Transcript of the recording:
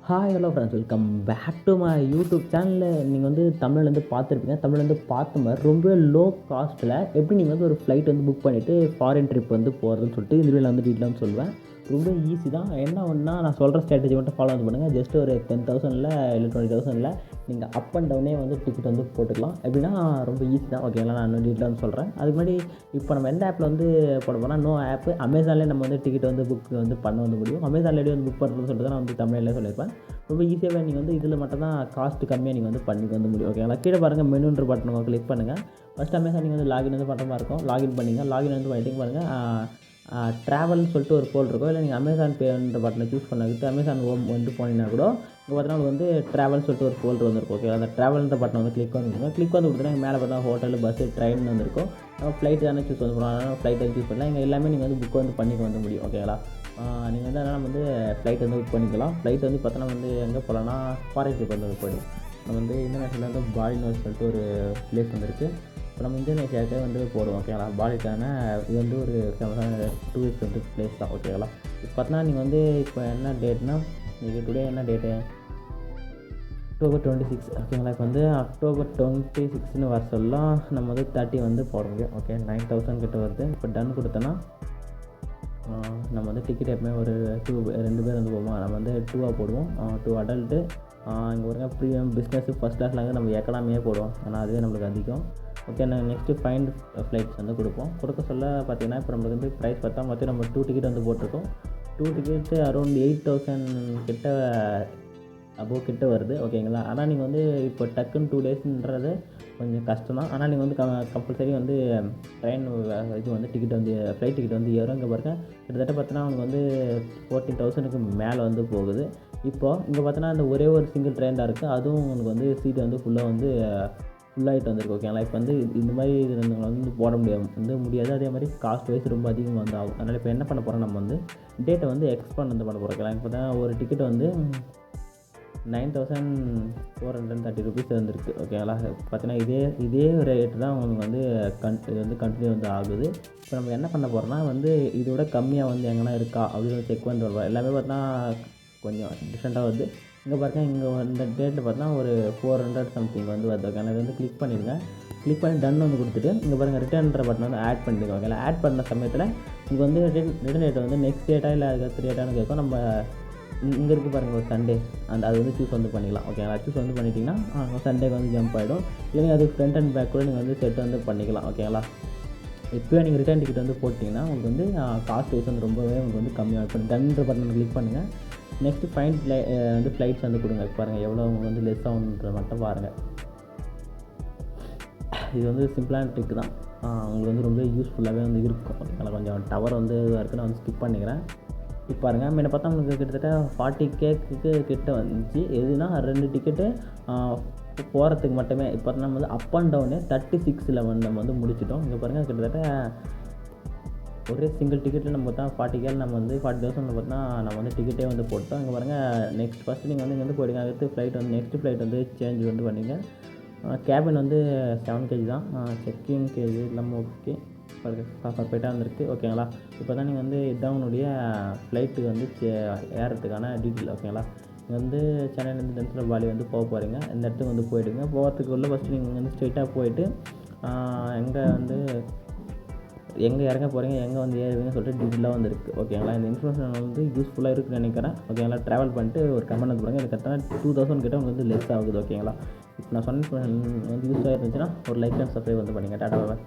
Hello friends, welcome back to my YouTube சேனலில். நீங்கள் வந்து தமிழ்லேருந்து பார்த்துருப்பீங்க. தமிழ்லேருந்து பார்த்த மாதிரி ரொம்ப லோ காஸ்ட்டில் எப்படி நீங்கள் வந்து ஒரு ஃப்ளைட் வந்து புக் பண்ணிவிட்டு ஃபாரின் ட்ரிப் வந்து போகிறதுன்னு சொல்லிட்டு இந்த வீடியோவில் வந்து டீட்டெயிலாக சொல்லுவேன். ரொம்ப ஈஸி தான். என்ன ஒன்றா நான் சொல்கிற ஸ்ட்ராட்டஜி மட்டும் ஃபாலோ வந்து பண்ணுங்கள். ஜஸ்ட் ஒரு 10,000 இல்லை 20,000 நீங்கள் அப் அண்ட் டவுனே வந்து டிக்கெட் வந்து போட்டுக்கலாம். எப்படின்னா ரொம்ப ஈஸி தான். ஓகேங்களா, நான் இன்னும் டீட்டெயிலாக வந்து சொல்கிறேன். அதுக்கு முன்னாடி இப்போ நம்ம எந்த ஆப்பில் வந்து போட போனால் நோ ஆப்பு அமேசான்லேயே நம்ம வந்து டிக்கெட் வந்து புக் வந்து பண்ண வந்து முடியும். அமேசான்லேயே வந்து புக் பண்ணுறதுன்னு சொல்லிட்டு தான் நான் வந்து தமிழ்லேயே சொல்லியிருப்பேன். ரொம்ப ஈஸியாகவே நீங்கள் வந்து இதில் மட்டும் தான் காஸ்ட்டு கம்மியாக நீங்கள் வந்து பண்ணிக்க வந்து முடியும். ஓகேங்களா, கீழே பாருங்கள் மெனுன்ற பட்டனை கிளிக் பண்ணுங்கள். ஃபஸ்ட் அமேசான் நீங்கள் வந்து லாகின் வந்து பண்ணுற மாதிரி இருக்கும். லாகின் பண்ணிங்க. லாகின் வந்து பண்ணிட்டு பாருங்கள் ட்ராவல்னு சொல்லிட்டு ஒரு போல் இருக்கும். இல்லை நீங்கள் அமேசான் பேன்ற பட்டனை சூஸ் பண்ணிக்கிட்டு அமேசான் ஹோம் வந்து போனீங்கன்னா கூட இங்கே பார்த்தீங்கன்னா வந்து ட்ராவல்னு சொல்லிட்டு ஒரு ஃபோல்டர் வந்துருக்கும். ஓகே, அந்த ட்ராவல்ன்ற பட்டன் வந்து கிளிக் வந்து கொடுத்தீங்கன்னா மேலே பார்த்தா ஹோட்டல், பஸ்ஸு, ட்ரெயின் வந்துருக்கும். ஃப்ளைட் தானே சூஸ் வந்து போகலாம். அதனால் ஃப்ளைட் வந்து சூஸ் பண்ணலாம். இங்கே எல்லாமே நீங்கள் வந்து புக் வந்து பண்ணிக்க வந்து முடியும். ஓகேங்களா, நீங்கள் வந்து அதனால் வந்து ஃப்ளைட் வந்து புக் பண்ணிக்கலாம். ஃப்ளைட் வந்து பார்த்தோன்னா வந்து எங்கே போகலான்னா ஃபாரின் ட்ரிப் வந்து போய்டும். நம்ம வந்து இந்தோனேஷியாவில் வந்து பாலின்னு சொல்லிட்டு ஒரு பிளேஸ் வந்துருக்கு. இப்போ நம்ம இந்தோனேஷியாவுக்கே வந்து போடுவோம். ஓகேங்களா, பாலிக்கான இது வந்து ஒரு ஃபேமஸான டூரிஸ்ட் வந்து பிளேஸ் தான். ஓகேங்களா, இப்போ பார்த்தோன்னா நீங்கள் வந்து இப்போ என்ன டேட்னா நீங்கள் டுடே என்ன டேட்டு October 26. ஓகேங்களா, இப்போ வந்து October 26 வர சொல்லலாம் நம்ம வந்து 30 வந்து போட முடியும். ஓகே, 9,000 கிட்ட வருது. இப்போ டன் கொடுத்தோன்னா நம்ம வந்து டிக்கெட் எப்பவுமே ஒரு 2 பேர் வந்து போவோம். நம்ம வந்து 2 போடுவோம். 2 அடல்ட்டு. இங்கே ஒரு ப்ரீமியம் பிஸ்னஸ் ஃபஸ்ட் கிளாஸில் வந்து நம்ம எக்கனாமியே போடுவோம். ஆனால் அதுவே நம்மளுக்கு அதிகம். ஓகே, நாங்கள் நெக்ஸ்ட்டு ஃபைண்ட் ஃப்ளைட்ஸ் வந்து கொடுக்க சொல்ல பார்த்தீங்கன்னா இப்போ நம்மளுக்கு வந்து ப்ரைஸ் பார்த்தா மொத்தம் நம்ம 2 டிக்கெட் வந்து போட்டிருக்கோம். 2 டிக்கெட்டு அரௌண்ட் 8,000 கிட்ட அபோவ் கிட்ட வருது. ஓகேங்களா, ஆனால் நீங்கள் வந்து இப்போ டக்குன்னு 2 டேஸ்ன்றது கொஞ்சம் கஷ்டம் தான். ஆனால் நீங்கள் வந்து கம்பல்சரி வந்து ட்ரெயின் இது வந்து டிக்கெட் வந்து ஃப்ளைட் டிக்கெட் வந்து ஏறும். இங்கே பாருங்கள் கிட்டத்தட்ட பார்த்தோன்னா அவங்களுக்கு வந்து 14,000க்கு மேலே வந்து போகுது. இப்போது இங்கே பார்த்தோன்னா அந்த ஒரே ஒரு சிங்கிள் ட்ரெயின் தான் இருக்குது. அதுவும் உங்களுக்கு வந்து சீட் வந்து ஃபுல்லாகிட்டு வந்துருக்கு. ஓகேங்களா, இப்போ வந்து இந்த மாதிரி வந்து போட முடியாது. அதே மாதிரி காஸ்ட் வைஸ் ரொம்ப அதிகமாக வந்து ஆகும். அதனால் இப்போ என்ன பண்ண போகிறோம், நம்ம வந்து டேட்டை வந்து எக்ஸ்பேண்ட் வந்து பண்ண போகிறோம். ஓகேங்களா, இப்போ தான் ஒரு டிக்கெட் வந்து 9,430 ருபீஸ் வந்துருக்கு. ஓகேங்களா, பார்த்தீங்கன்னா இதே ரேட்டு தான் உங்களுக்கு வந்து இது வந்து கண்டினியூ வந்து ஆகுது. இப்போ நம்ம என்ன பண்ண போகிறோம்னா வந்து இதோட கம்மியாக வந்து எங்கன்னா இருக்கா அப்படின்னு செக் பண்ணிட்டு வருவோம். எல்லாமே பார்த்தா கொஞ்சம் டிஃப்ரெண்ட்டாக வருது. இங்கே பாருங்கள், இங்கே இந்த டேட்டில் பார்த்தா ஒரு 400 சம்திங் வந்து வருது. ஓகே, இது வந்து கிளிக் பண்ணிடுங்க. கிளிக் பண்ணி டன் வந்து கொடுத்துட்டு இங்கே பாருங்கள் ரிட்டர்ன்ற பட்டன் வந்து ஆட் பண்ணிடுங்க. ஓகேங்களா, ஆட் பண்ண சமயத்தில் இங்கே வந்து ரிட்டன் டேட் வந்து நெக்ஸ்ட் டேட்டா இல்லை அதுக்கு டேட்டானு கேட்கும். நம்ம இங்கே இருக்குது பாருங்கள் ஒரு சண்டே, அது வந்து சூஸ் வந்து பண்ணிக்கலாம். ஓகேங்களா, சூஸ் வந்து பண்ணிட்டீங்கன்னா சண்டேக்கு வந்து ஜம்ப் ஆகிடும். இல்லைங்க அது ஃப்ரண்ட் அண்ட் பேக் கூட நீங்கள் வந்து செட் வந்து பண்ணிக்கலாம். ஓகேங்களா, இப்போயே நீங்கள் ரிட்டர்ன் டிக்கெட் வந்து போட்டிங்கன்னா உங்களுக்கு வந்து காஸ்ட் வைஸ் வந்து ரொம்பவே உங்களுக்கு வந்து கம்மியாக இருக்கும். டன்ன்ற பட்டன் கிளிக் பண்ணுங்கள். நெக்ஸ்ட்டு ஃபைண்ட் வந்து ஃப்ளைட்ஸ் வந்து கொடுங்க. பாருங்கள் எவ்வளோ உங்களுக்கு வந்து லெஸ் ஆகுன்ற மட்டும் பாருங்கள். இது வந்து சிம்பிளான ட்ரிக் தான். உங்களுக்கு வந்து ரொம்ப யூஸ்ஃபுல்லாகவே வந்து இருக்கும். ஓகேங்களா, கொஞ்சம் டவர் வந்து இதாக இருக்குது. நான் வந்து ஸ்கிப் பண்ணிக்கிறேன். இப்போ பாருங்கள், முன்ன பார்த்தா உங்களுக்கு கிட்டத்தட்ட 40K கிட்ட வந்துச்சு. எதுனா 2 டிக்கெட்டு போகிறதுக்கு மட்டுமே. இப்போ நம்ம வந்து அப் அண்ட் டவுனு 36 நம்ம வந்து முடிச்சிட்டோம். இங்கே பாருங்கள் கிட்டத்தட்ட ஒரே சிங்கிள் டிக்கெட்டில் நம்ம பார்த்தா 40K நம்ம வந்து 40,000 பார்த்தா நம்ம வந்து டிக்கெட்டே வந்து போட்டோம். இங்கே பாருங்கள் நெக்ஸ்ட் ஃபஸ்ட்டு நீங்கள் வந்து இங்கே வந்து போயிடுங்க. அடுத்து ஃப்ளைட் வந்து நெக்ஸ்ட் ஃப்ளைட் வந்து சேஞ்ச் வந்து பண்ணிங்க. கேபின் வந்து 7 kg தான். செக்கிங் கேஜ் இல்லாமல் ஓகே பர்ஃபெக்டாக வந்துருக்கு. ஓகேங்களா, இப்போ தான் நீங்கள் வந்து இதான் உன்னுடைய ஃப்ளைட்டு வந்து ஏறத்துக்கான டீட்டெயில். ஓகேங்களா, நீங்கள் வந்து சென்னையிலேருந்து டென்சல் பாலி வந்து போக போகிறீங்க. இந்த இடத்துக்கு வந்து போயிடுங்க. போகிறதுக்குள்ளே ஃபஸ்ட்டு நீங்கள் வந்து ஸ்ட்ரெயிட்டாக போயிட்டு எங்கே இறங்க போகிறீங்க, எங்கே வந்து ஏறுவீங்கன்னு சொல்லிட்டு டீட்டெயிலாக வந்து இருக்குது. ஓகேங்களா, இந்த இன்ஃபர்மேஷன் வந்து யூஸ்ஃபுல்லாக இருக்குன்னு நினைக்கிறேன். ஓகேங்களா, ட்ராவல் பண்ணிட்டு ஒரு கமெண்ட் வந்து போடுங்க. எனக்கு கரெக்டாக 2,000 கிட்ட உங்களுக்கு வந்து லெஸ் ஆகுது. ஓகேங்களா, இப்போ நான் சொன்ன வந்து யூஸ் ஆகிருந்துச்சுன்னா ஒரு லைக் அண்ட் சப்ஸ்கிரைப் வந்து பண்ணிங்க. டாடா பாய்.